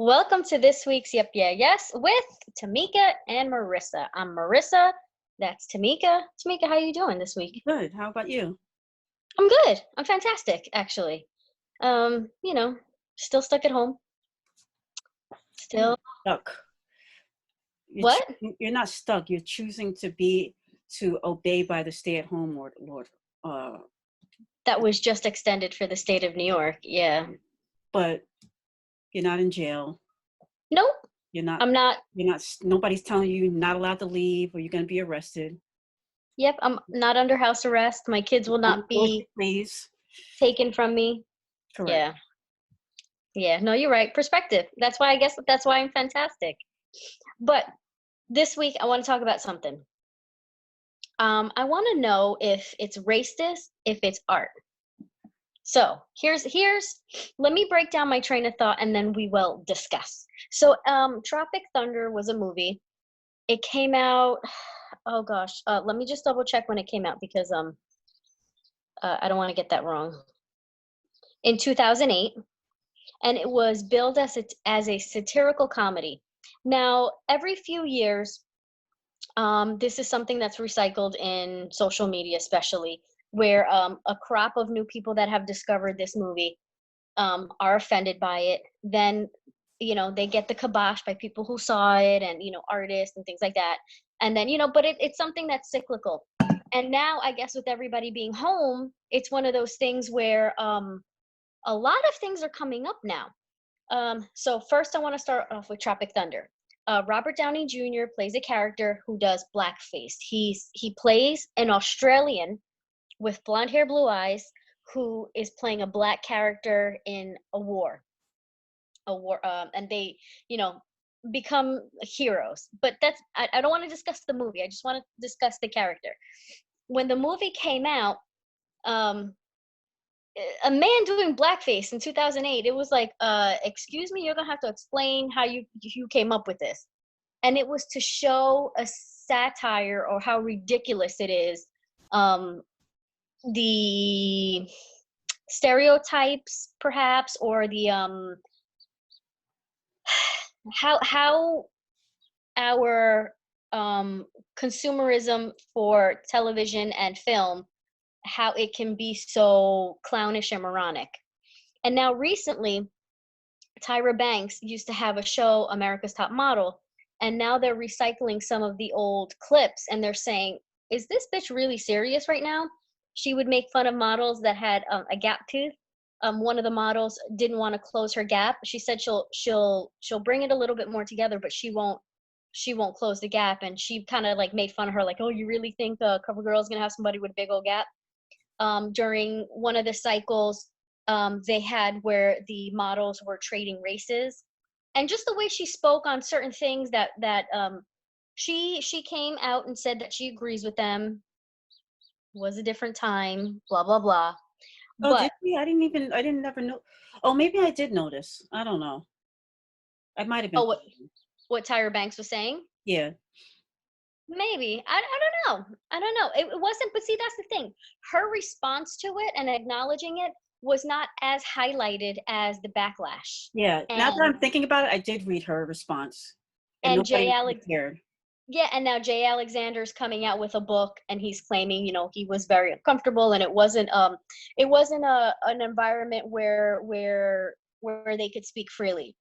Welcome to this week's Yep Yeah Yes with Tamika and Marissa. I'm Marissa. That's Tamika. Tamika, how you doing this week? Good. How about you? I'm good. I'm fantastic, actually. You know, still stuck at home. You're Still not stuck. what? You're not stuck. You're choosing to obey by the stay-at-home Lord. Uh, That was just extended for the state of New York. Yeah. but you're not in jail. Nope. You're not. I'm not. You're not. Nobody's telling you you're not allowed to leave or you're going to be arrested. Yep, I'm not under house arrest. My kids will Don't not go with your be please. taken from me. Correct. Yeah. Yeah. No, you're right. Perspective. That's why I guess that's why I'm fantastic. But this week I want to talk about something. I want to know if it's racist, if it's art. So here's let me break down my train of thought and then we will discuss. So Tropic Thunder was a movie. It came out oh gosh, let me just double check when it came out because I don't want to get that wrong. In 2008, and it was billed as a satirical comedy. Now, every few years this is something that's recycled in social media, especially where a crop of new people that have discovered this movie are offended by it. Then, they get the kibosh by people who saw it and, artists and things like that. And then, but it's something that's cyclical. And now, I guess, with everybody being home, it's one of those things where a lot of things are coming up now. So first, I want to start off with Tropic Thunder. Robert Downey Jr. plays a character who does blackface. He plays an Australian with blonde hair, blue eyes, who is playing a black character in a war, and they, you know, become heroes. But I don't want to discuss the movie. I just want to discuss the character. When the movie came out, um, a man doing blackface in 2008, it was like, excuse me, you're gonna have to explain how you came up with this. And it was to show a satire or how ridiculous it is, um the stereotypes perhaps, or the how our consumerism for television and film, how it can be so clownish and moronic. And now recently, Tyra Banks used to have a show, America's Top Model, and now they're recycling some of the old clips and they're saying, is this bitch really serious right now? She would make fun of models that had a gap tooth. One of the models didn't want to close her gap. She said she'll bring it a little bit more together, but she won't close the gap. And she kind of like made fun of her, like, oh, you really think a cover girl is gonna have somebody with a big old gap? During one of the cycles, they had where the models were trading races, and just the way she spoke on certain things, that she came out and said that she agrees with them. Was a different time, blah blah blah. Oh, But did we? I didn't never know. Oh, maybe I did notice. I don't know. I might have been. oh, what Tyra Banks was saying? Yeah. Maybe. I don't know. I don't know. It wasn't, but see, that's the thing. Her response to it and acknowledging it was not as highlighted as the backlash. Yeah. Now that And I'm thinking about it, I did read her response, and and nobody Jay really Alex cared. Yeah, and now Jay Alexander's coming out with a book and he's claiming, he was very uncomfortable, and it wasn't a an environment where they could speak freely.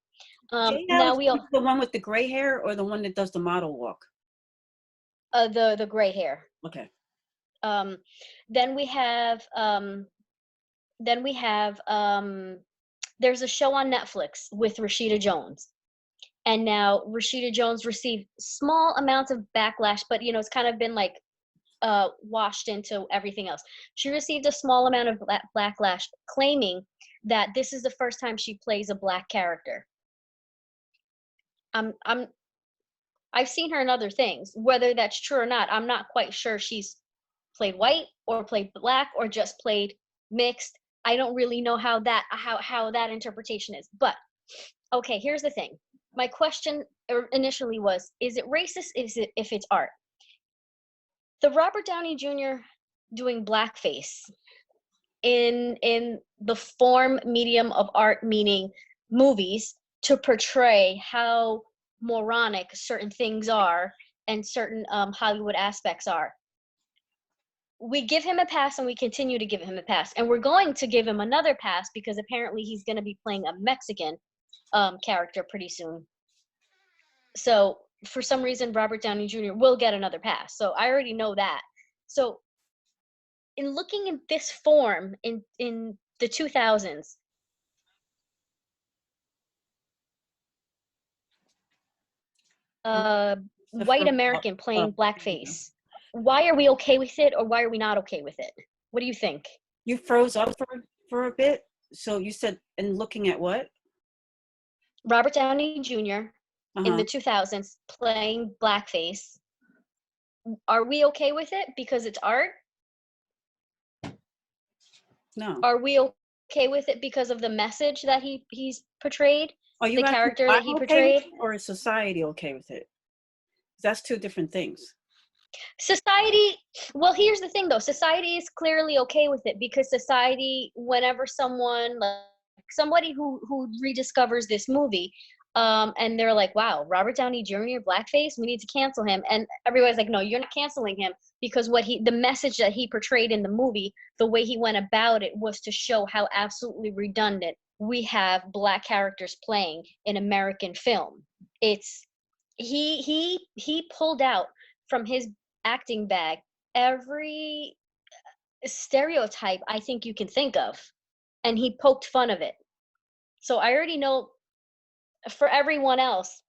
Jay Now Alex, we all the one with the gray hair, or the one that does the model walk? the gray hair. Okay. Um then we have there's a show on Netflix with Rashida Jones. And now Rashida Jones received small amounts of backlash, but it's kind of been like washed into everything else. She received a small amount of backlash, claiming that this is the first time she plays a black character. I'm I've seen her in other things. Whether that's true or not, I'm not quite sure she's played white or played black or just played mixed. I don't really know how that interpretation is. But okay, here's the thing. My question initially was, is it racist? Is it if it's art? The Robert Downey Jr. doing blackface in the form medium of art, meaning movies, to portray how moronic certain things are and certain Hollywood aspects are. We give him a pass and we continue to give him a pass. And we're going to give him another pass because apparently he's going to be playing a Mexican character pretty soon. So for some reason, Robert Downey Jr. will get another pass. So I already know that. So in looking in this form in the 2000s, uh, The white first American uh, playing blackface. Why are we okay with it, or why are we not okay with it? What do you think? you froze up for a bit. So you said, and looking at what? Robert Downey Jr. in Uh-huh. the 2000s playing blackface. Are we okay with it because it's art? No. Are we okay with it because of the message that he's portrayed, Are the you asking if character that I'm he okay with portrayed? it or is society okay with it? That's two different things. Society, well, here's the thing though, society is clearly okay with it because society, whenever someone like somebody who rediscovers this movie, and they're like, wow, Robert Downey Jr. blackface, we need to cancel him, and everybody's like, no, you're not canceling him because the message that he portrayed in the movie, the way he went about it was to show how absolutely redundant we have black characters playing in American film. It's he pulled out from his acting bag every stereotype I think you can think of, and he poked fun of it. So I already know for everyone else,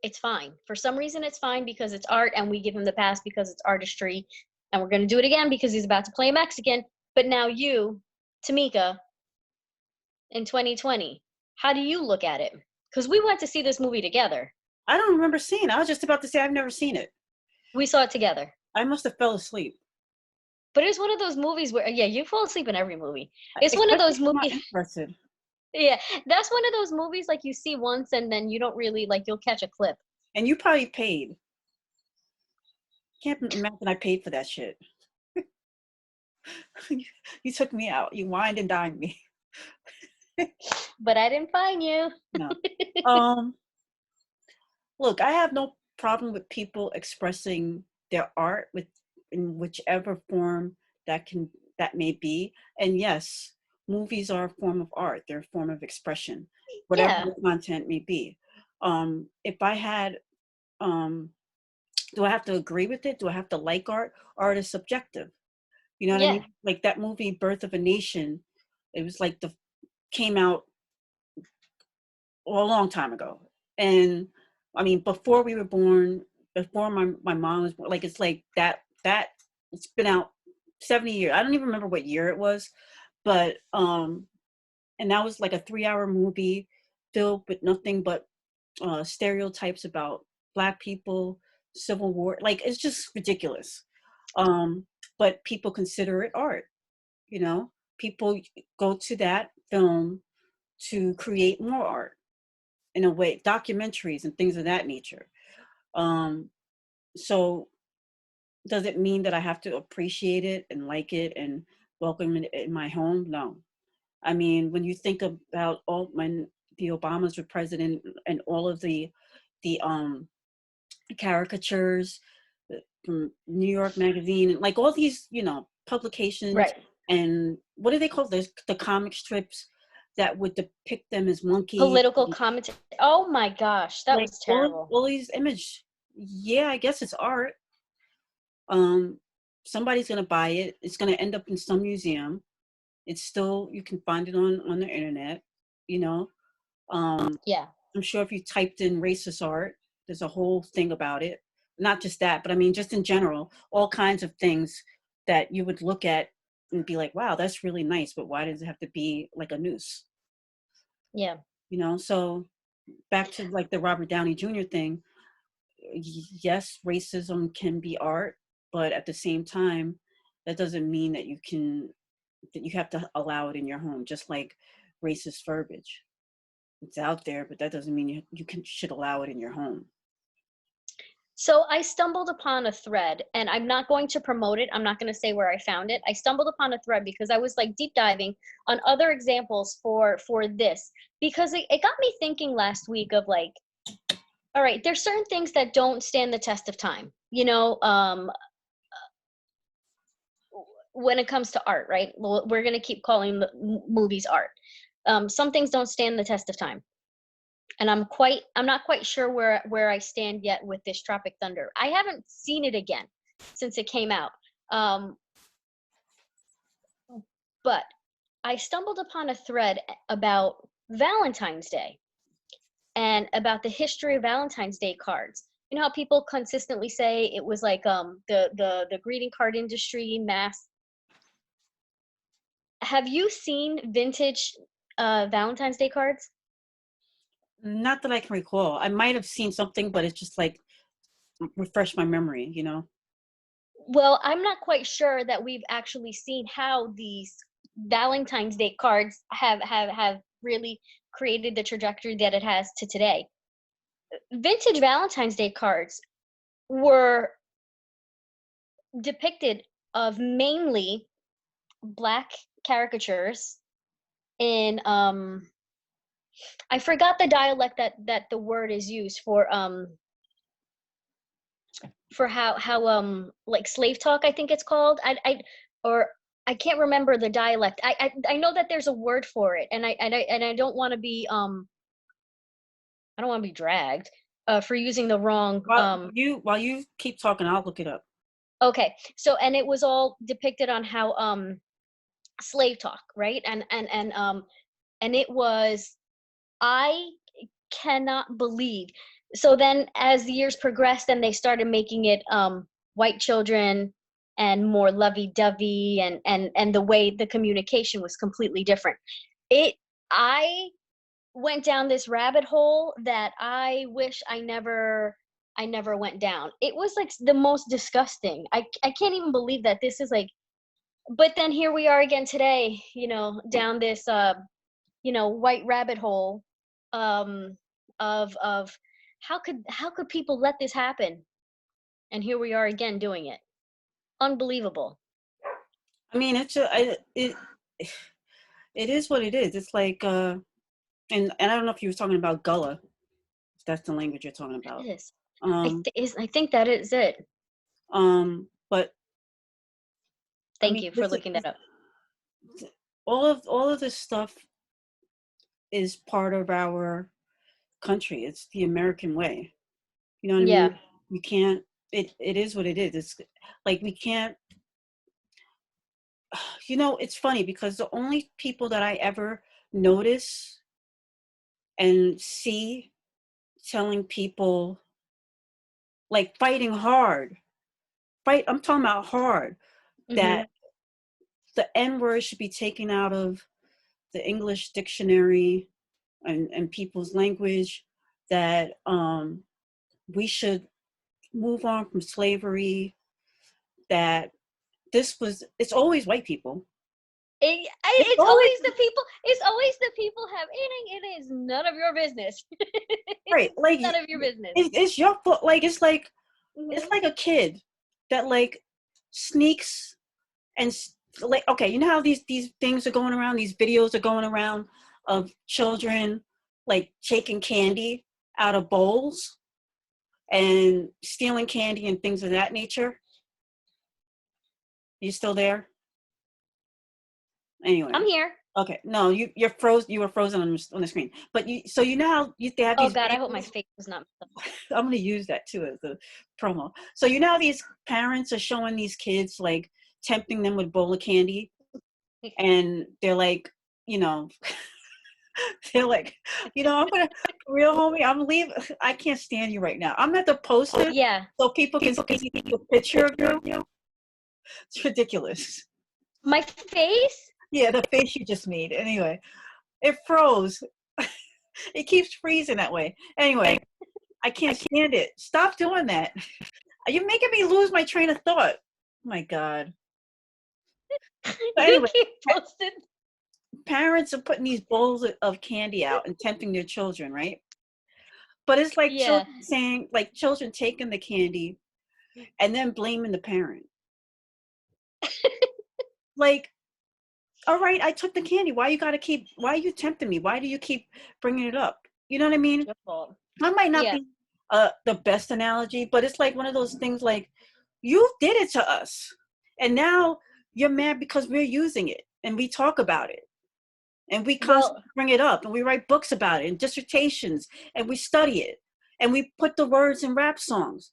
it's fine. For some reason, it's fine because it's art, and we give him the pass because it's artistry, and we're going to do it again because he's about to play a Mexican. But now you, Tamika, in 2020, how do you look at it? Because we went to see this movie together. I don't remember seeing it. I was just about to say I've never seen it. We saw it together. I must have fell asleep. But it's one of those movies where, yeah, you fall asleep in every movie. It's one of Especially those if I'm not movies. interested. Yeah, that's one of those movies like you see once and then you don't really like you'll catch a clip. And you probably paid. Can't imagine I paid for that shit. You took me out. You wined and dined me. But I didn't find you. No. Um, Look, I have no problem with people expressing their art with in whichever form that may be. And yes, movies are a form of art. They're a form of expression, whatever Yeah. the content may be. If I had, um, do I have to agree with it? Do I have to like art? Art is subjective. You know what I Yeah. mean? Like that movie, Birth of a Nation. It was like the came out a long time ago. And I mean, before we were born, before my mom was born, like it's like that it's been out 70 years. I don't even remember what year it was, but and that was like a 3-hour movie filled with nothing but stereotypes about black people, Civil War. Like it's just ridiculous. Um, but people consider it art, you know. People go to that film to create more art in a way, documentaries and things of that nature. Um, so does it mean that I have to appreciate it and like it and welcome it in my home? No. I mean, when you think about all when the Obamas were president and all of the caricatures from New York Magazine, like all these, publications, Right. and what do they call this? The comic strips that would depict them as monkeys. Political commentary. Oh my gosh, that Like was terrible. all these image, yeah, I guess it's art. Um, Somebody's gonna buy it. It's gonna end up in some museum. It's still you can find it on the internet. You know, um, Yeah. I'm sure if you typed in racist art, there's a whole thing about it. Not just that, but I mean, just in general, all kinds of things that you would look at and be like, "Wow, that's really nice," but why does it have to be like a noose? Yeah. So back to like the Robert Downey Jr. thing. Yes, racism can be art, but at the same time, that doesn't mean that you have to allow it in your home. Just like racist verbiage, it's out there, but that doesn't mean should allow it in your home. So I stumbled upon a thread, and I'm not going to promote it. I'm not going to say where I found it. I stumbled upon a thread because I was like deep diving on other examples for this, because it got me thinking last week of like, all right, there's certain things that don't stand the test of time. When it comes to art, right? Well, we're going to keep calling the movies art. Some things don't stand the test of time, and I'm not quite sure where I stand yet with this Tropic Thunder. I haven't seen it again since it came out. Um, but I stumbled upon a thread about Valentine's Day and about the history of Valentine's Day cards. You know how people consistently say it was like the greeting card industry mass. Have you seen vintage Valentine's Day cards? Not that I can recall. I might have seen something, but it's just like refresh my memory, you know? Well, I'm not quite sure that we've actually seen how these Valentine's Day cards have really created the trajectory that it has to today. Vintage Valentine's Day cards were depicted of mainly black caricatures in I forgot the dialect that the word is used for how like slave talk, I think it's called. Or I can't remember the dialect. I know that there's a word for it, and I don't want to be I don't want to be dragged for using the wrong While you keep talking, I'll look it up. okay. So, and it was all depicted on how slave talk, right? And it was, I cannot believe. So then as the years progressed, then they started making it white children and more lovey-dovey, and the way the communication was completely different. It I went down this rabbit hole that I wish I never went down. It was like the most disgusting. I can't even believe that this is like, but then here we are again today, down this white rabbit hole um of how could people let this happen, and here we are again doing it. Unbelievable. I mean, it is what it is. It's like, and I don't know if you were talking about Gullah, if that's the language you're talking It about. is. Um, I think that is it. but I Thank mean, you for looking that up. all of this stuff is part of our country. It's the American way. You know what I mean? Yeah. We can't. It is what it is. It's like we can't. It's funny because the only people that I ever notice and see telling people like fighting hard, I'm talking about hard, Mhm. that the N word should be taken out of the English dictionary and people's language, that we should move on from slavery, that it's always white people. It's It's always always the people. It's always the people have it is none of your business. right. It's Like none of your business. it's your fault. Like it's Mhm. like a kid that like sneaks and like, okay, you know how these things are going around, these videos are going around of children like taking candy out of bowls and stealing candy and things of that nature. You still there? I'm Anyway, here. okay. No, you're froze. You were frozen on the screen. But you know how they have Oh these God, I hope my videos. face was not. I'm going to use that too as a promo. So you know how these parents are showing these kids like tempting them with bowl of candy, and they're like, you know, they're like, I'm gonna, real homie, I'm leaving. I can't stand you right now. I'm at the poster Yeah, so people can see the picture of you. It's ridiculous. my face. Yeah, the face you just made. Anyway, it froze. It keeps freezing that way. Anyway, I can't stand it. Stop doing that. You're making me lose my train of thought. Oh my God. But You anyway, keep posting. parents are putting these bowls of candy out and tempting their children, right? But it's like Yeah. children saying, like children taking the candy and then blaming the parent. Like, all right, I took the candy. Why are you tempting me? Why do you keep bringing it up? You know what I mean? Your fault. That might not Yeah. be the best analogy, but it's like one of those things like, you did it to us. And now you're mad because we're using it and we talk about it. And we Well, constantly bring it up and we write books about it and dissertations and we study it and we put the words in rap songs.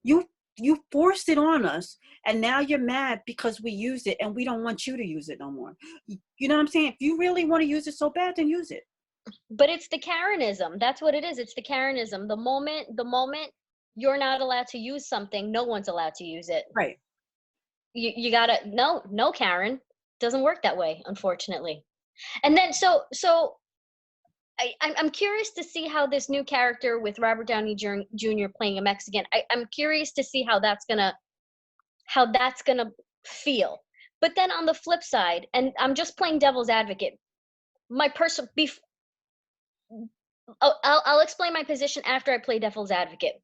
You you forced it on us and now you're mad because we use it and we don't want you to use it no more. You know what I'm saying? If you really want to use it so bad, then use it. but it's the Karenism. That's what it is. It's the Karenism. The moment you're not allowed to use something, no one's allowed to use it. Right. You gotta no, Karen. Doesn't work that way, unfortunately. And then so I'm curious to see how this new character with Robert Downey Jr. playing a Mexican. I'm curious to see how that's gonna feel. But then on the flip side, and I'm just playing devil's advocate. My person, I'll explain my position after I play devil's advocate.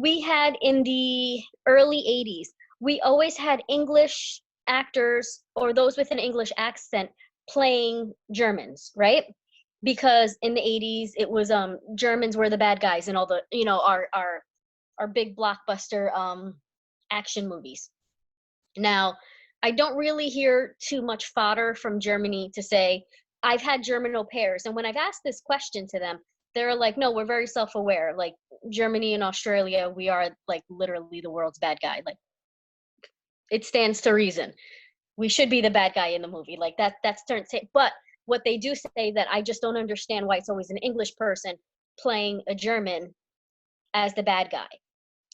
We had in the early '80s, we always had English actors or those with an English accent playing Germans, right? Because in the '80s, it was Germans were the bad guys in all the our big blockbuster action movies. Now, I don't really hear too much fodder from Germany to say, I've had German au pairs. And when I've asked this question to them, they're like, no, we're very self aware. Like, Germany and Australia, we are like literally the world's bad guy. Like, it stands to reason. We should be the bad guy in the movie. Like, that's turn. But what they do say that I just don't understand why it's always an English person playing a German as the bad guy.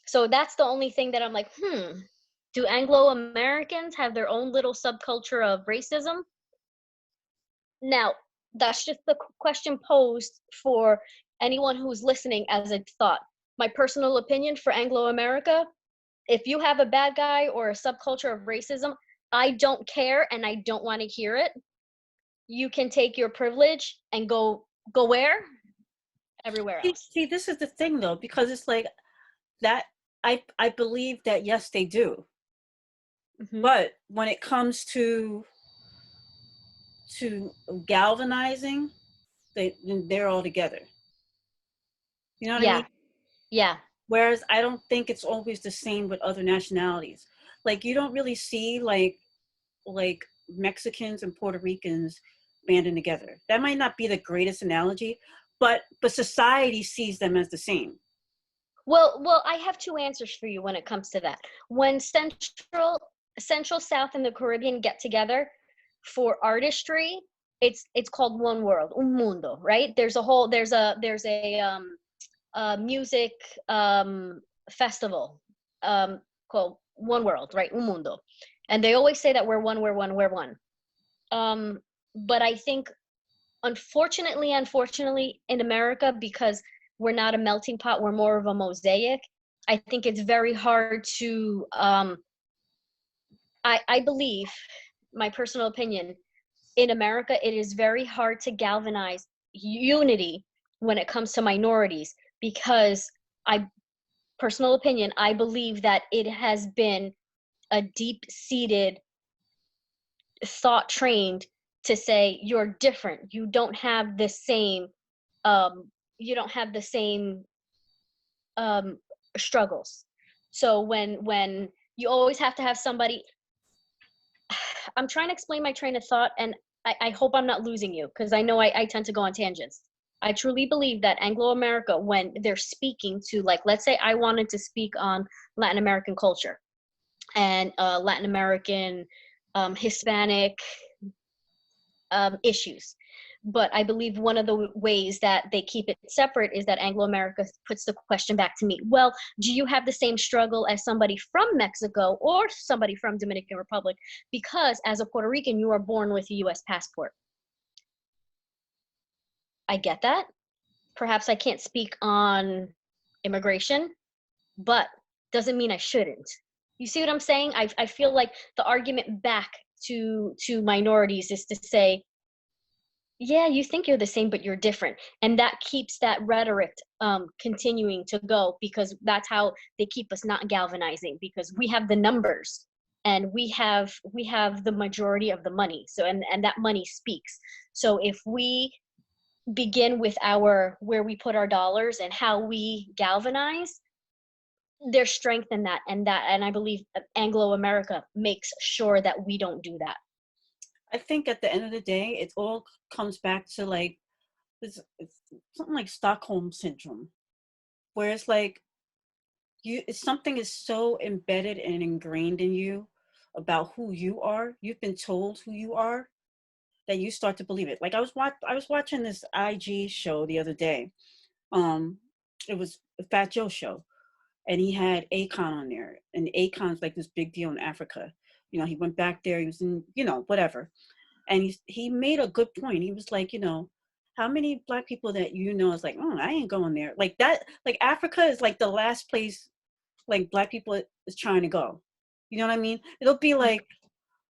So that's the only thing that I'm like, do Anglo Americans have their own little subculture of racism? Now, that's just the question posed for anyone who's listening as a thought. My personal opinion for Anglo America, if you have a bad guy or a subculture of racism, I don't care and I don't want to hear it. You can take your privilege and go where? Everywhere else. See, this is the thing though, because it's like that I believe that yes, they do. Hmm. But when it comes to galvanizing, they're all together. You know what I Yeah, mean? yeah. Whereas I don't think it's always the same with other nationalities. Like you don't really see like Mexicans and Puerto Ricans banding together. That might not be the greatest analogy, but society sees them as the same. Well, I have two answers for you when it comes to that. When Central South and the Caribbean get together for artistry, it's called One World, un mundo, right? There's a music festival called One World, right? Un mundo, and they always say that we're one, we're one, we're one. Um, but I think unfortunately in America, because we're not a melting pot, we're more of a mosaic. I think it's very hard to I believe, my personal opinion, in America it is very hard to galvanize unity when it comes to minorities, because I personal opinion, I believe that it has been a deep seated thought trained to say you're different, um you don't have the same um struggles. So when you always have to have somebody, I'm trying to explain my train of thought, and I hope I'm not losing you, because I know I tend to go on tangents. I truly believe that Anglo America, when they're speaking to, like, let's say I wanted to speak on Latin American culture and Latin American Hispanic issues. But I believe one of the ways that they keep it separate is that Anglo America puts the question back to me. Well, do you have the same struggle as somebody from Mexico or somebody from Dominican Republic? Because as a Puerto Rican, you are born with a US passport. I get that. Perhaps I can't speak on immigration, but doesn't mean I shouldn't. You see what I'm saying? I feel like the argument back to minorities is to say, yeah, you think you're the same, but you're different. And that keeps that rhetoric continuing to go, because that's how they keep us not galvanizing, because we have the numbers and we have the majority of the money. So and that money speaks. So if we begin with our where we put our dollars and how we galvanize, there's strength in that, and I believe Anglo America makes sure that we don't do that. I think at the end of the day, it all comes back to like it's something like Stockholm syndrome, where it's like something is so embedded and ingrained in you about who you are. You've been told who you are that you start to believe it. Like I was watching this IG show the other day. Um, it was a Fat Joe show, and he had Akon on there, and Akon's like this big deal in Africa. You know, he went back there. He was in, whatever, and he made a good point. He was like, how many black people that is like, oh, I ain't going there. Like that, like Africa is like the last place like black people is trying to go. You know what I mean? It'll be like,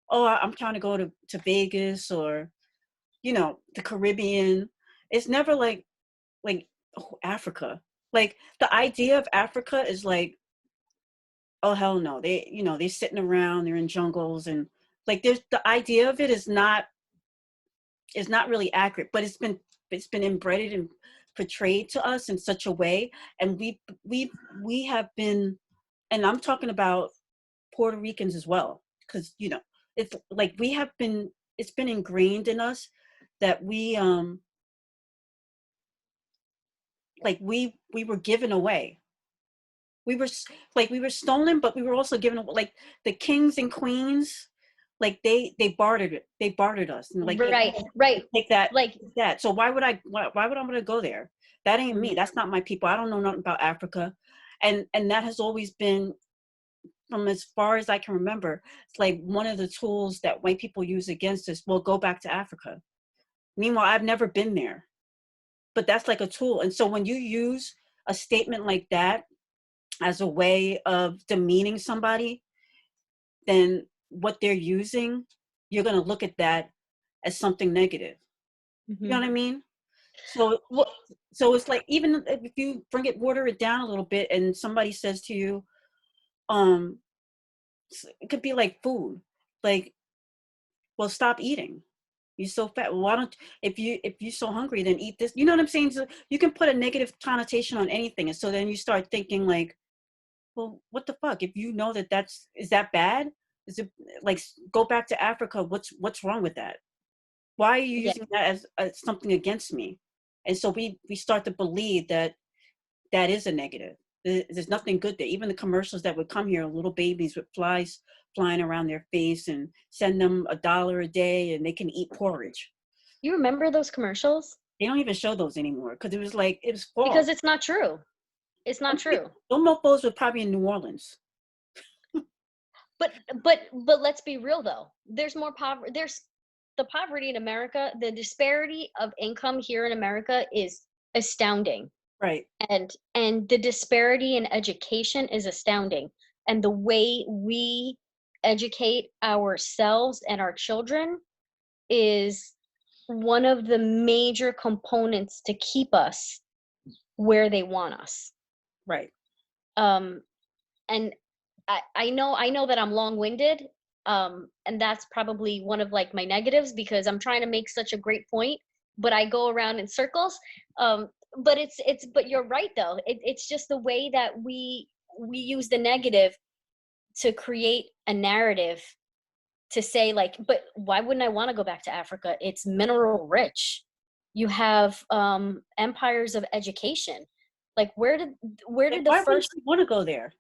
oh, I'm trying to go to Vegas or, the Caribbean. It's never like oh, Africa. Like the idea of Africa is like, oh hell no. They're sitting around, they're in jungles and like there's the idea of it is not really accurate, but it's been embedded and portrayed to us in such a way, and we have been, and I'm talking about Puerto Ricans as well, because it's like it's been ingrained in us that we were given away. We were stolen, but we were also given away. Like the kings and queens, like they bartered it. They bartered us, and like Right, right. take that, Like, take that. So why would I want to go there? That ain't me. mhm. That's not my people. I don't know nothing about Africa, and that has always been, from as far as I can remember, it's like one of the tools that white people use against us. Well, go back to Africa. Meanwhile, I've never been there, but that's like a tool. And so when you use a statement like that as a way of demeaning somebody, then what they're using, you're going to look at that as something negative. You know Mhm. what I mean? So, so it's like, even if you water it down a little bit, and somebody says to you, um, it could be like food, like, well, stop eating. You're so fat. Well, why don't if you're so hungry, then eat this. You know what I'm saying? So you can put a negative connotation on anything, and so then you start thinking like, well, what the fuck? If you know is that bad? Is it like, go back to Africa? What's wrong with that? Why are you Yeah. using that as something against me? And so we start to believe that that is a negative. There's nothing good there. Even the commercials that would come here, little babies with flies flying around their face, and send them $1 a day and they can eat porridge. You remember those commercials? They don't even show those anymore because it was Because false. it's not true. It's not true. Those mofos were probably in New Orleans. But but let's be real though. There's more poverty. There's the poverty in America. The disparity of income here in America is astounding, Right, and the disparity in education is astounding. And the way we educate ourselves and our children is one of the major components to keep us where they want us. right. Um, and I know that I'm long-winded, and that's probably one of like my negatives, because I'm trying to make such a great point, but I go around in circles. But but you're right though. It's just the way that we use the negative to create a narrative to say like, but why wouldn't I want to go back to Africa? It's mineral rich. You have empires of education. Like where did Like, the why wouldn't first you want to go there?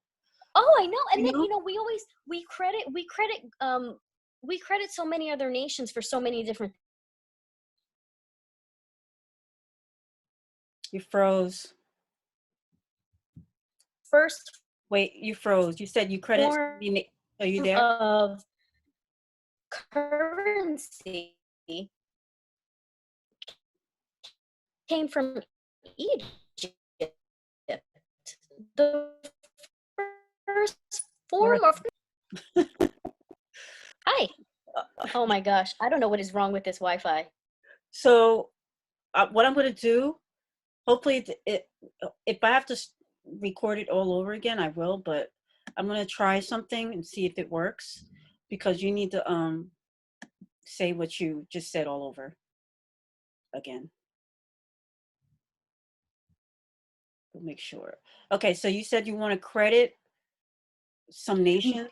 Oh, I know. And You then, know, we credit so many other nations for so many different you froze. first Wait, you froze. You said you credit. form Are you there? of currency came from Egypt. The first Or form of Hi. Oh my gosh, I don't know what is wrong with this Wi-Fi. So what I'm going to do, hopefully, if I have to record it all over again, I will. But I'm going to try something and see if it works, because you need to say what you just said all over again. We'll make sure. Okay, so you said you want to credit some nations.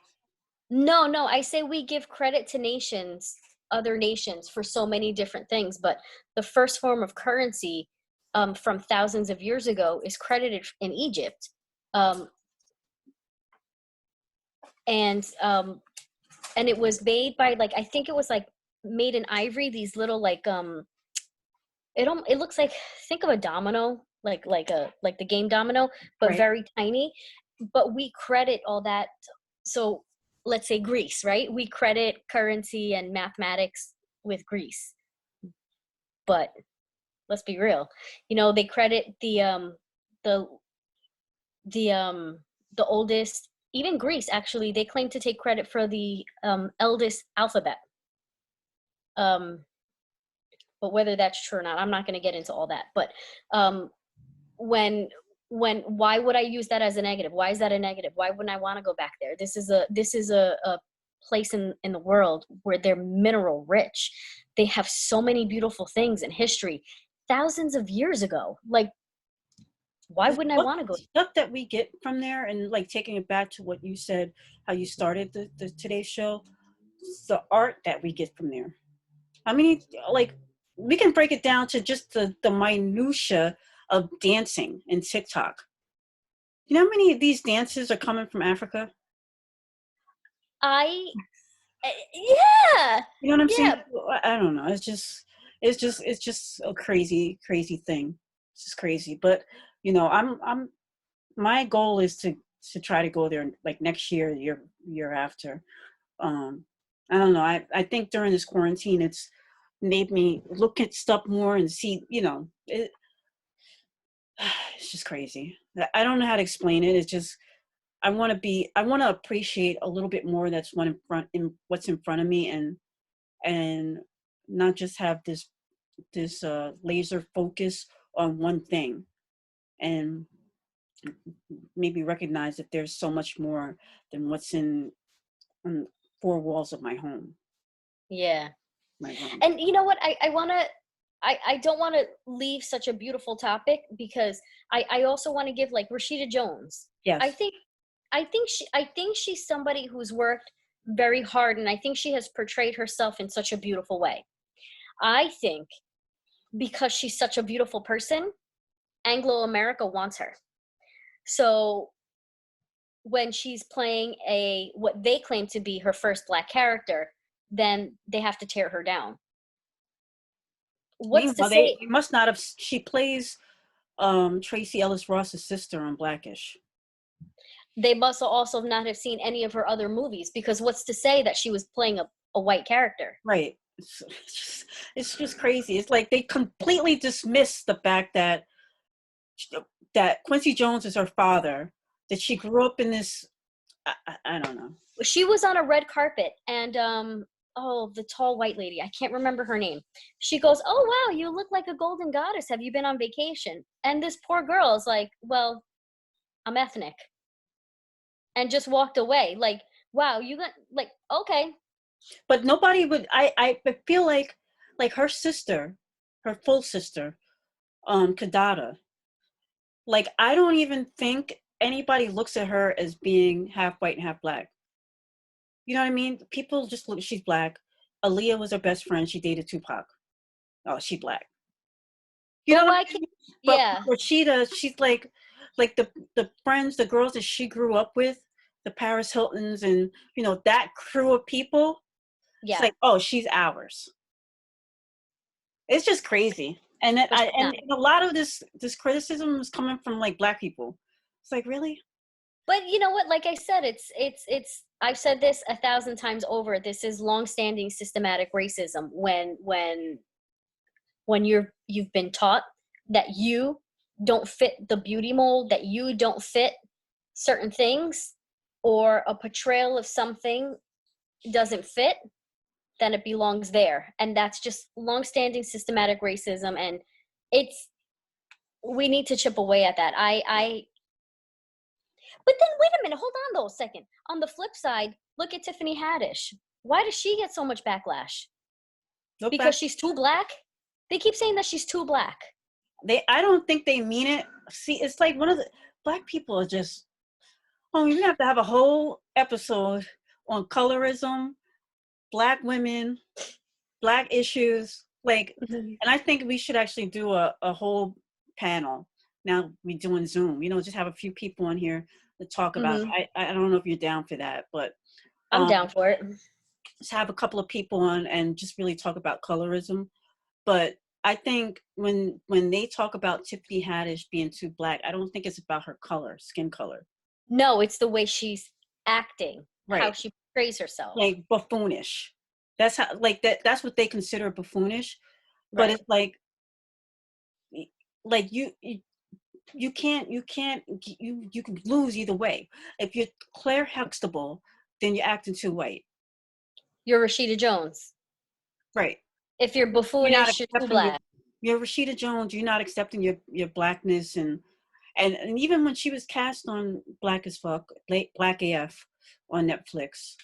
No, no, I say we give credit to nations, other nations, for so many different things, but the first form of currency from thousands of years ago is credited in Egypt. Um, and and it was made by, like, I think it was like made in ivory, these little like it looks like, think of a domino, like the game domino, but Right. very tiny. But we credit all that. So let's say Greece, right? We credit currency and mathematics with Greece. But let's be real. They credit the the the oldest, even Greece actually, they claim to take credit for the eldest alphabet. Um but whether that's true or not, I'm not going to get into all that. But um when why would I use that as a negative? Why is that a negative? Why wouldn't I want to go back there? This is a place in the world where they're mineral rich. They have so many beautiful things in history thousands of years ago. Like, why The wouldn't I stuff, want to go? stuff that we get from there, and like taking it back to what you said, how you started the today's show, the art that we get from there. I mean, like, we can break it down to just the minutia of dancing and TikTok. You know how many of these dances are coming from Africa? I Yeah, You know what I'm saying? yeah. I don't know. It's just a crazy, crazy thing. It's just crazy. But I'm my goal is to try to go there like next year, year after. Um, I don't know. I think during this quarantine, it's made me look at stuff more and see. It's just crazy. I don't know how to explain it. It's just I want to appreciate a little bit more that's in what's in front of me, and not just have this laser focus on one thing, and maybe recognize that there's so much more than what's in four walls of my home, Yeah. my room. And you know what? I don't want to leave such a beautiful topic, because I also want to give, like, Rashida Jones. I Yes. think I think she's somebody who's worked very hard, and I think she has portrayed herself in such a beautiful way. I think because she's such a beautiful person, Anglo America wants her. So when she's playing a what they claim to be her first black character, then they have to tear her down. What's to Meanwhile, they say must not have. She plays Tracy Ellis Ross's sister on Blackish. they must also not have seen any of her other movies, because what's to say that she was playing a white character? Right. It's just crazy. It's like they completely dismiss the fact that Quincy Jones is her father, that she grew up in this. I don't know. She was on a red carpet, and oh, the tall white lady, I can't remember her name. She goes, "Oh wow, you look like a golden goddess. Have you been on vacation?" And this poor girl is like, "Well, I'm ethnic," and just walked away. Like, wow, you got, like, okay. But nobody would. I feel like her sister, her full sister, Kadada. Like, I don't even think anybody looks at her as being half white and half black. You know what I mean? People just look. She's black. Aaliyah was her best friend. She dated Tupac. Oh, she black. You know But what I why can't, mean? But yeah, Rashida, she's like the friends, the girls that she grew up with, the Paris Hiltons, and that crew of people. It's yeah, like, oh, she's ours. It's just crazy. And then but she's not. a lot of this criticism is coming from like black people. It's like, really? But you know what? Like I said, it's. I've said this a thousand times over. This is long-standing systematic racism. When you've been taught that you don't fit the beauty mold, that you don't fit certain things, or a portrayal of something doesn't fit, then it belongs there. And that's just longstanding systematic racism. And we need to chip away at that. But then wait a minute, hold on though a second. On the flip side, look at Tiffany Haddish. Why does she get so much backlash? Look Because back. she's too black? They keep saying that she's too black. I don't think they mean it. See, it's like one of the black people are just, oh, you have to have a whole episode on colorism, black women, black issues. Like, Mhm. and I think we should actually do a whole panel. Now we're doing Zoom, just have a few people on here to talk about Mhm. it. I don't know if you're down for that, but I'm down for it. just have a couple of people on and just really talk about colorism. But I think when they talk about Tiffany Haddish being too black, I don't think it's about her color, skin color. No, it's the way she's acting, how Right. she portrays herself. Like buffoonish. That's how, like, that's what they consider buffoonish. But Right. it's like you can't you can lose either way. If you're Claire Huxtable, then you're acting too white. You're Rashida Jones. Right. If you're You're not buffoonish, you're too accepting black. you're Rashida Jones, you're not accepting your blackness. And even when she was cast on Black as Fuck, Black AF on Netflix,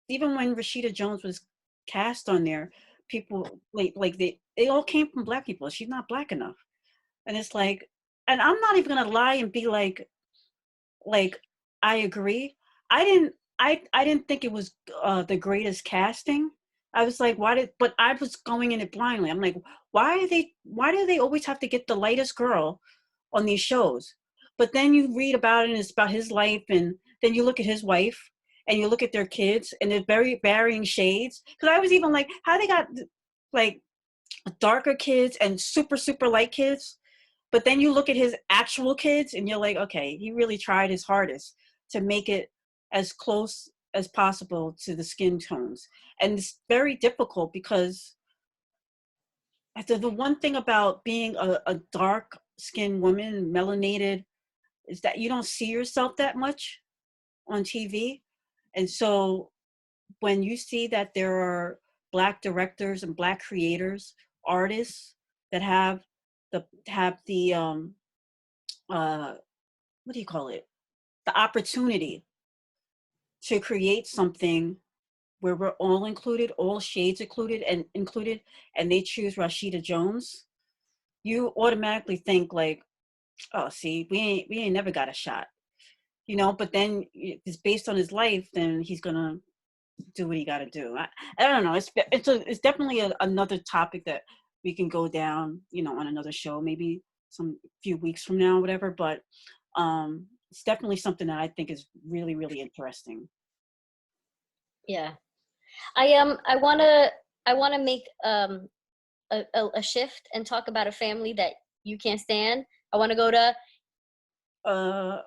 even when Rashida Jones was cast on there, people like they all came from black people. She's not black enough. And it's like, and I'm not even gonna lie and be like I agree. I didn't think it was the greatest casting. I was like, but I was going in it blindly. I'm like, why do they always have to get the lightest girl on these shows? But then you read about it and it's about his life, and then you look at his wife and you look at their kids and they're very varying shades. Because I was even like, how they got like darker kids and super, super light kids. But then you look at his actual kids and you're like, okay, he really tried his hardest to make it as close as possible to the skin tones. And it's very difficult because the one thing about being a dark skinned woman, melanated, is that you don't see yourself that much on TV. And so when you see that there are black directors and black creators, artists that have the uh what do you call it, the opportunity to create something where we're all included, all shades included, and they choose Rashida Jones, you automatically think like, oh, see, we ain't never got a shot, But then it's based on his life, then he's gonna do what he got to do. I don't know. It's definitely another topic that we can go down, on another show, maybe some few weeks from now, or whatever. But it's definitely something that I think is really, really interesting. Yeah. I wanna make a shift and talk about a family that you can't stand. I wanna go to Uh,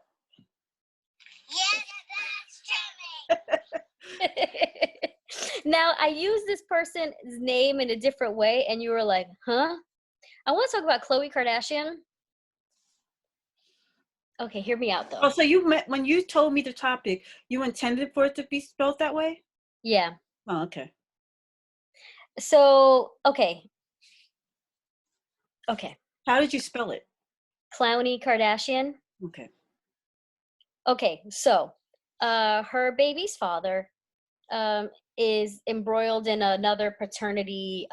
Now I use this person's name in a different way, and you were like, huh? I want to talk about Khloe Kardashian. Okay, hear me out oh, though. so when you told me the topic, you intended for it to be spelled that way? Yeah. Oh, okay. So, okay. How did you spell it? Clowny Kardashian. Okay. Okay, so her baby's father is embroiled in another paternity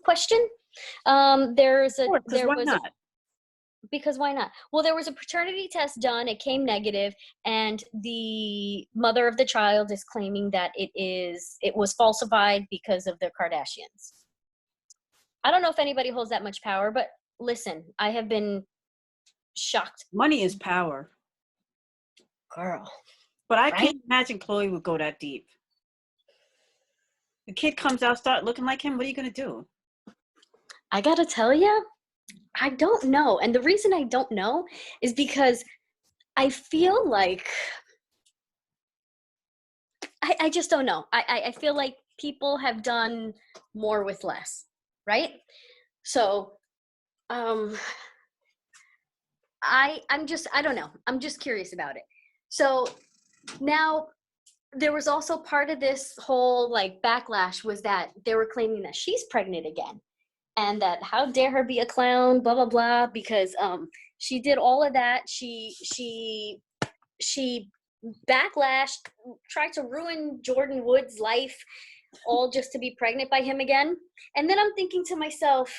question. Of course, because There why was a not? Because why not? Well, there was a paternity test done, it came negative, and the mother of the child is claiming that it was falsified because of the Kardashians. I don't know if anybody holds that much power, but listen, I have been shocked. Money is power. Girl, But I right? can't imagine Chloe would go that deep. The kid comes out, start looking like him. What are you gonna do? I gotta tell you, I don't know. And the reason I don't know is because I feel like I just don't know. I feel like people have done more with less, right? So um I don't know. I'm just curious about it. So now there was also part of this whole like backlash was that they were claiming that she's pregnant again, and that how dare her be a clown, blah blah blah, because she did all of that. She backlashed, tried to ruin Jordan Wood's life, all just to be pregnant by him again. And then I'm thinking to myself,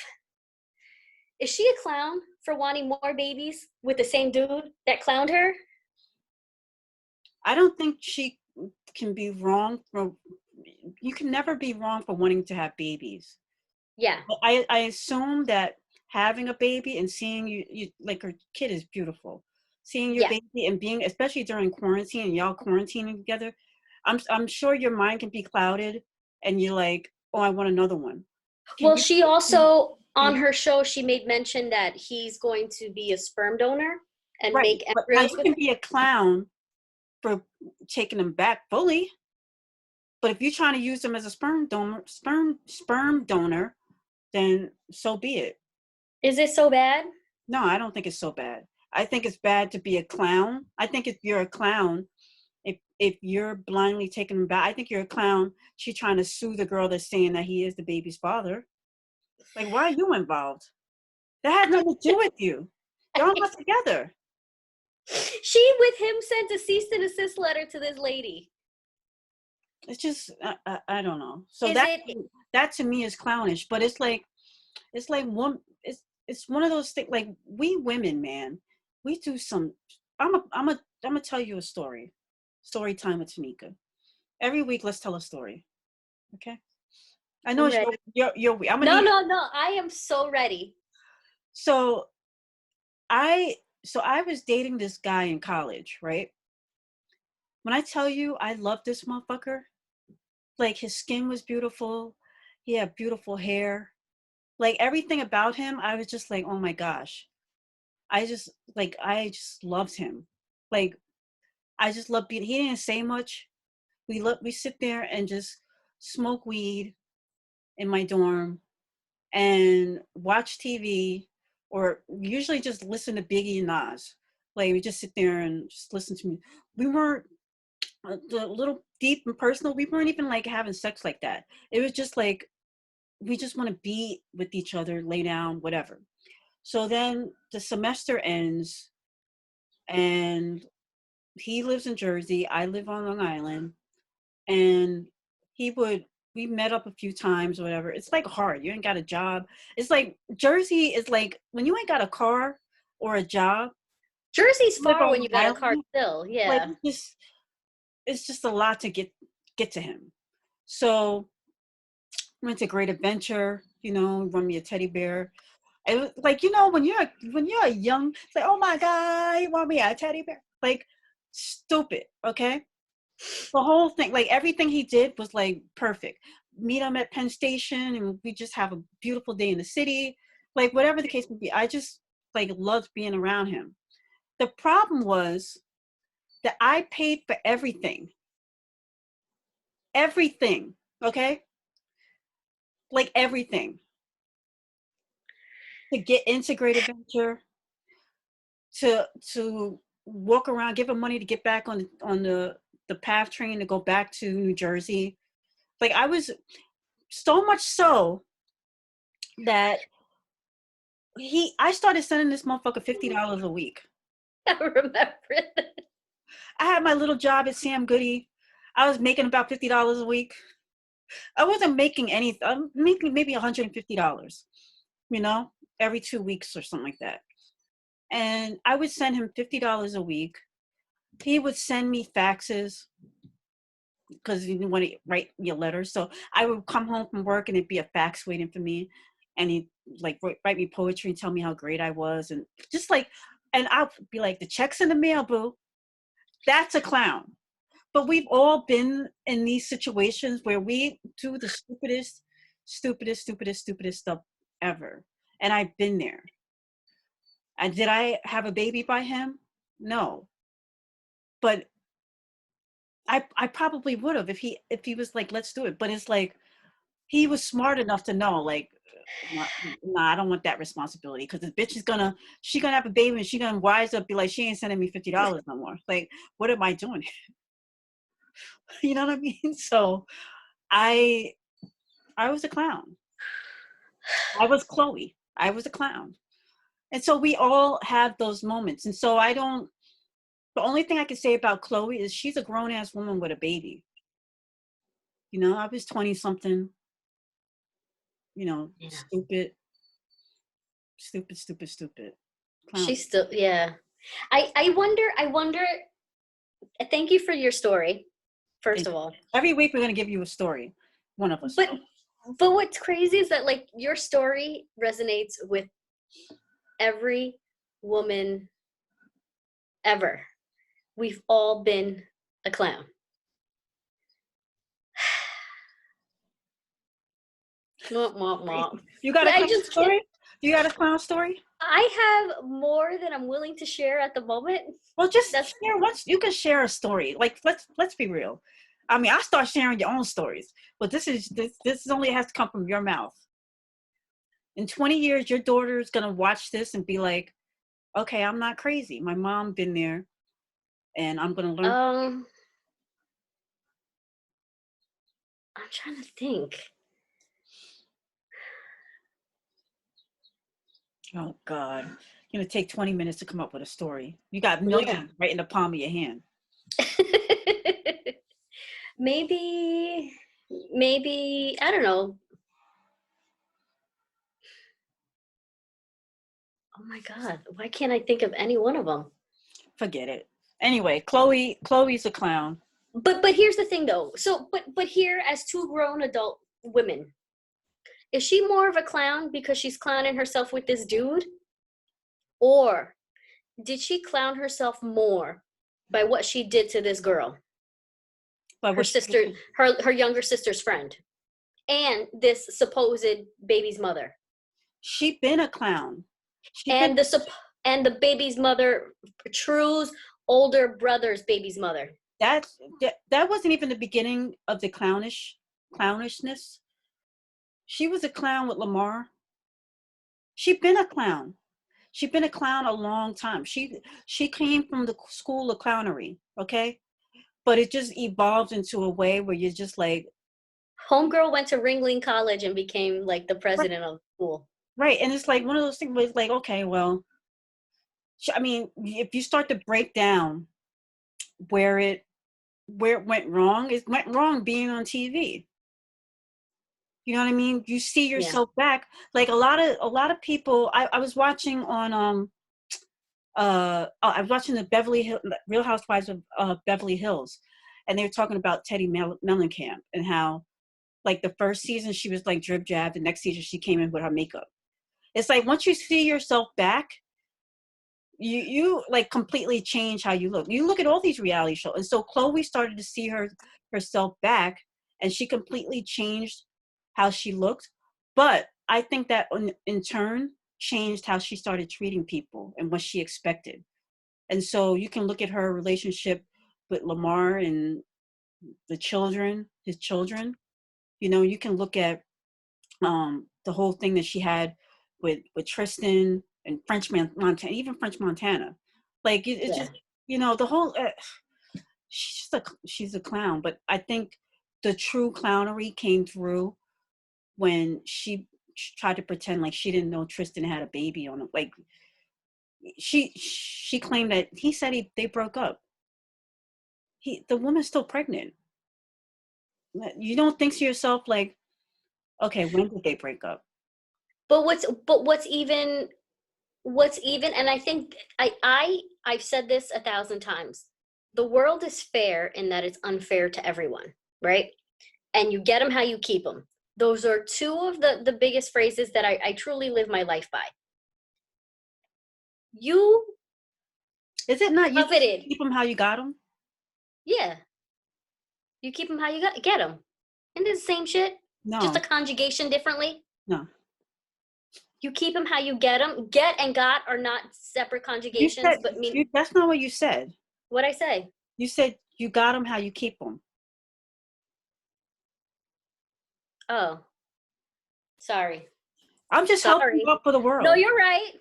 is she a clown for wanting more babies with the same dude that clowned her? I don't think she can be wrong for, you can never be wrong for wanting to have babies. Yeah. I assume that having a baby and seeing you like her kid is beautiful. Seeing your Yeah. baby and being, especially during quarantine and y'all quarantining together, I'm sure your mind can be clouded and you're like, oh, I want another one. Can Well, you she can also, on you her show, she made mention that he's going to be a sperm donor and right? make But now embryos you with can him. be a clown for taking them back fully, but if you're trying to use them as a sperm donor, then so be it. Is it so bad? No, I don't think it's so bad. I think it's bad to be a clown. I think if you're a clown, if you're blindly taking him back, I think you're a clown. She's trying to sue the girl that's saying that he is the baby's father. Like, why are you involved? That has nothing to do with you. Y'all not together. She, with him, sent a cease and desist letter to this lady. It's just I don't know. So Is that it? that to me is clownish. But it's like one it's one of those things. Like we women, man, we do some. I'm gonna tell you a story. Story time with Tanika. Every week, let's tell a story. Okay. I know I'm it's ready. your I'm gonna No, need. no, no. I am so ready. So I I was dating this guy in college, right? When I tell you I love this motherfucker, like his skin was beautiful, he had beautiful hair, like everything about him, I was just like, oh my gosh, I just loved him, like I just loved being. He didn't say much. We sit there and just smoke weed in my dorm and watch TV, or usually just listen to Biggie and Nas. Like we just sit there and just listen to me. We weren't the little deep and personal. We weren't even like having sex like that. It was just like we just want to be with each other, lay down, whatever. So then the semester ends, and he lives in Jersey. I live on Long Island, and he would we met up a few times or whatever. It's like hard. You ain't got a job. It's like Jersey is like when you ain't got a car or a job, Jersey's you live far on when you Long got a car Island, still. like Yeah. it's just a lot to get to him. So went to Great Adventure, run me a teddy bear. It was like, when you're a young, it's like, oh my God, you want me a teddy bear? Like stupid, okay? The whole thing, like everything he did was like perfect. Meet him at Penn Station and we just have a beautiful day in the city. Like whatever the case may be, I just like loved being around him. The problem was that I paid for everything. Everything. Okay? Like everything. To get into Great Adventure, to walk around, give him money to get back on the PATH train to go back to New Jersey. Like I was so much so that I started sending this motherfucker $50 a week. I remember that. I had my little job at Sam Goody. I was making about $50 a week. I wasn't making anything. I'm making maybe $150, every 2 weeks or something like that. And I would send him $50 a week. He would send me faxes because he didn't want to write me a letter. So I would come home from work and it'd be a fax waiting for me. And he'd like write me poetry and tell me how great I was. And just like, and I'll be like, the check's in the mail, boo. That's a clown. But we've all been in these situations where we do the stupidest stuff ever. And I've been there. And did I have a baby by him? No. But I probably would have if he was like, let's do it. But it's like he was smart enough to know, like, nah, I don't want that responsibility because the bitch is she gonna have a baby and she gonna wise up, be like, she ain't sending me $50 no more. Like, what am I doing? You know what I mean? So I I was a clown. I was Chloe. I was a clown. And so we all have those moments. And so the only thing I can say about Chloe is she's a grown ass woman with a baby. You know, I was 20 something, Yeah. stupid. Clown. She's still, yeah. I wonder, thank you for your story, first And of all. every week we're going to give you a story. One of us But will. but what's crazy is that like your story resonates with every woman ever. We've all been a clown. Mwah, mwah, mwah. You got a I clown just can't. story? You got a clown story? I have more than I'm willing to share at the moment. Well, just That's share once. You can share a story. Like let's be real. I mean, I start sharing your own stories, but this only has to come from your mouth. In 20 years, your daughter is gonna watch this and be like, "Okay, I'm not crazy. My mom been there, and I'm gonna learn." I'm trying to think. Oh God, you're gonna take 20 minutes to come up with a story. You got Yeah. millions right in the palm of your hand. maybe maybe I don't know. Oh my god, why can't I think of any one of them? Forget it. Anyway, Chloe's a clown. But here's the thing though. So but here as two grown adult women, is she more of a clown because she's clowning herself with this dude? Or did she clown herself more by what she did to this girl? But Her what sister, her younger sister's friend, and this supposed baby's mother. she been a clown. She been And and the baby's mother, True's older brother's baby's mother. that wasn't even the beginning of the clownishness. She was a clown with Lamar. She been a clown. She been a clown a long time. She came from the school of clownery, okay? But it just evolved into a way where you're just like, Homegirl went to Ringling College and became like the president of the school. right. And it's like one of those things where it's like, okay, well, I mean, if you start to break down where it it went wrong being on TV. You know what I mean? You see Yeah. yourself back. Like a lot of people. I was watching on I was watching the Real Housewives of Beverly Hills, and they were talking about Teddy Mellencamp and how like the first season she was like drip jab, the next season she came in with her makeup. It's like once you see yourself back, you like completely change how you look. You look at all these reality shows, and so Chloe started to see herself back, and she completely changed how she looked. But I think that in turn changed how she started treating people and what she expected. And so you can look at her relationship with Lamar and his children. You can look at the whole thing that she had with Tristan and Montana, even French Montana. Like it's Yeah. just the whole. She's a clown, but I think the true clownery came through when she tried to pretend like she didn't know Tristan had a baby on him. Like she claimed that he said they broke up. The woman's still pregnant. You don't think to yourself like, okay, when did they break up? But what's even and I think I've said this 1,000 times. The world is fair in that it's unfair to everyone, right? And you get them how you keep them. Those are two of the biggest phrases that I truly live my life by. You Is it not you coveted. keep them how you got them? Yeah. You keep them how you get them. And it's the same shit, just a No, conjugation differently. no. You keep them how you get them. Get and got are not separate You conjugations, said but mean that's not what you said. what I say. You said you got them how you keep them. Oh, sorry. I'm just helping you Sorry. out for the No, world. you're right.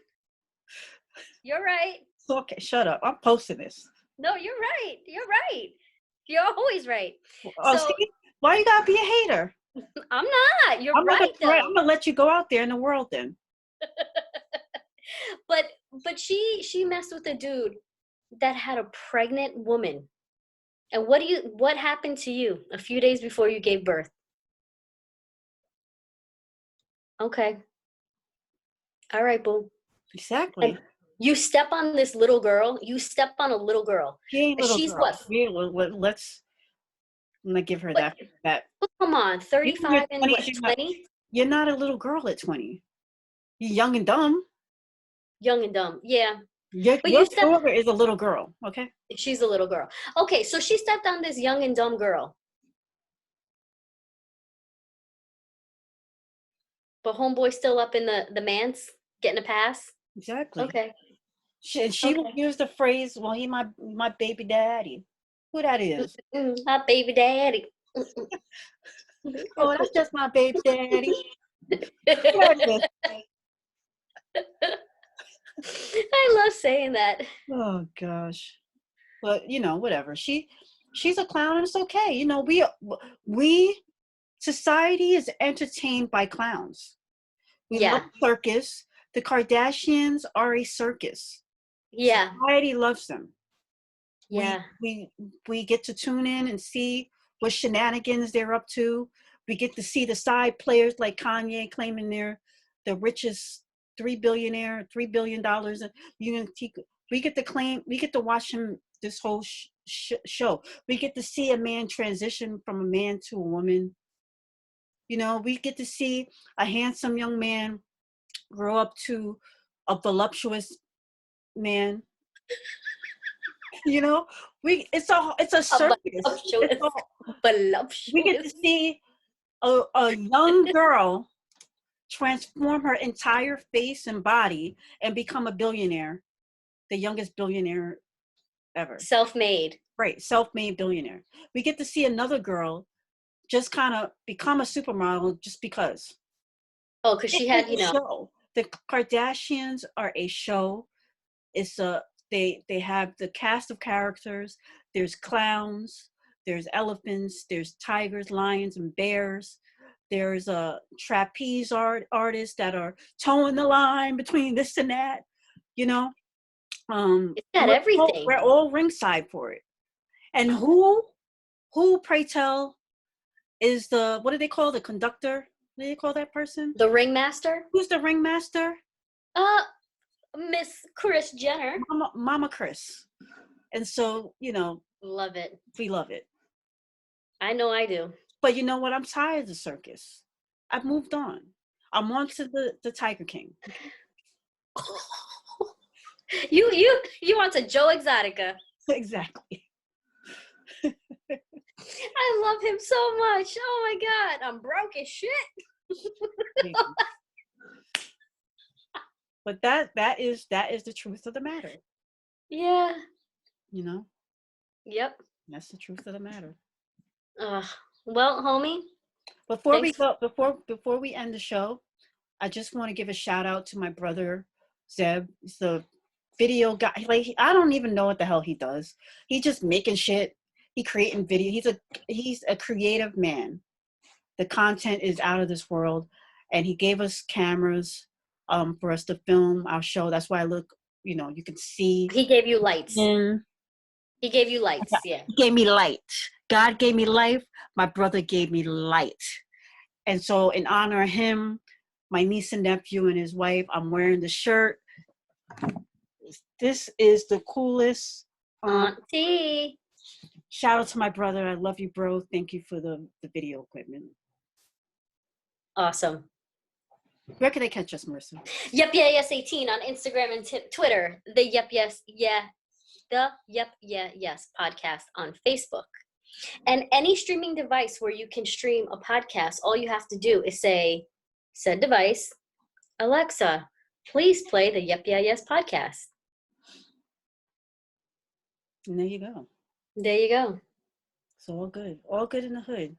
You're right. Okay, shut up. I'm posting this. No, you're right. You're right. You're always right. Oh, So see, why you gotta be a hater? I'm not. You're I'm not right, gonna, though. I'm gonna let you go out there in the world then. But she messed with a dude that had a pregnant woman. And what happened to you a few days before you gave birth? Okay. All right, boo. And Exactly. you step on this little girl, you step on a little girl. She ain't little She's what? girl. Let's I'm gonna give her But, that. but come on, You're in your 35 and 20s. what, 20? You're not a little girl at 20. You're young and dumb. Young and dumb. Yeah. But Your you step daughter is a little girl. Okay. she's a little girl. Okay, so she stepped on this young and dumb girl. But homeboy's still up in the manse getting a pass. Exactly. Okay. She would Okay. use the phrase, "Well, he my baby daddy." Who that is? My baby daddy. Oh, that's just my baby daddy. Who that is? I love saying that. Oh gosh. But whatever. She's a clown, and it's okay. We society is entertained by clowns. We love Yeah. circus. The Kardashians are a circus. Yeah. Society loves them. We Yeah. we we get to tune in and see what shenanigans they're up to. We get to see the side players like Kanye claiming they're the richest $3 billion. We get to claim. We get to watch him this whole show. We get to see a man transition from a man to a woman. We get to see a handsome young man grow up to a voluptuous man. you know it's a A circus. It's voluptuous. all, we get to Voluptuous. see a young girl transform her entire face and body and become a billionaire, the youngest billionaire ever. Self-made. Right, self-made billionaire. We get to see another girl just kind of become a supermodel just because. Oh, because It she is had, a show. The Kardashians are a show. It's a they have the cast of characters. There's clowns, there's elephants, there's tigers, lions, and bears. There's a trapeze artists that are towing the line between this and that. You know, it's got everything. we're all ringside for it. And who pray tell is the what do they call the conductor? What do they call that person? The ringmaster. Who's the ringmaster? Uh, Miss Chris Jenner. Mama Chris. And so, Love it. we love it. I know I do. But you know what? I'm tired of the circus. I've moved on. I'm on to the Tiger King. You want to Joe Exotica. Exactly. I love him so much. Oh my God, I'm broke as shit. But that is the truth of the matter. Yeah. You know, Yep. that's the truth of the matter. Well, homie. Before we Thanks. go, before we end the show, I just want to give a shout out to my brother Zeb. He's the video guy. Like I don't even know what the hell he does. He just making shit. He creating video. He's a creative man. The content is out of this world, and he gave us cameras for us to film our show. That's why I look. You can see. He gave you lights. Mm. He gave you lights. Yeah. He gave me light. God gave me life. My brother gave me light. And so, in honor of him, my niece and nephew and his wife, I'm wearing the shirt. This is the coolest. Auntie. Shout out to my brother. I love you, bro. Thank you for the video equipment. Awesome. Where can they catch us, Marissa? Yep, yeah, yes, 18 on Instagram and Twitter. The Yep, Yes, Yeah, the Yep, Yeah, Yes podcast on Facebook. And any streaming device where you can stream a podcast, all you have to do is say, said device, Alexa, please play the Yep, Yeah, Yes podcast. And there you go. There you go. So all good. All good in the hood.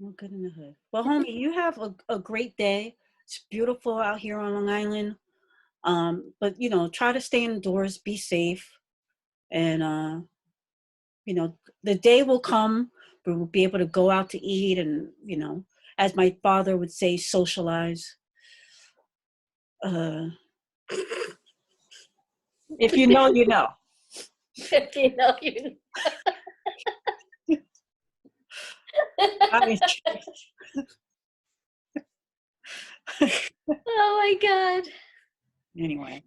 All good in the hood. Well, homie, you have a great day. It's beautiful out here on Long Island. But try to stay indoors, be safe, and you know, the day will come where we'll be able to go out to eat and, you know, as my father would say, socialize. Uh, if you know, you know. If you know, you I, Oh my God. anyway,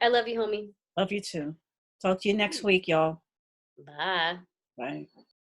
I love you, homie. love you too. Talk to you next week, y'all. Bye. Bye.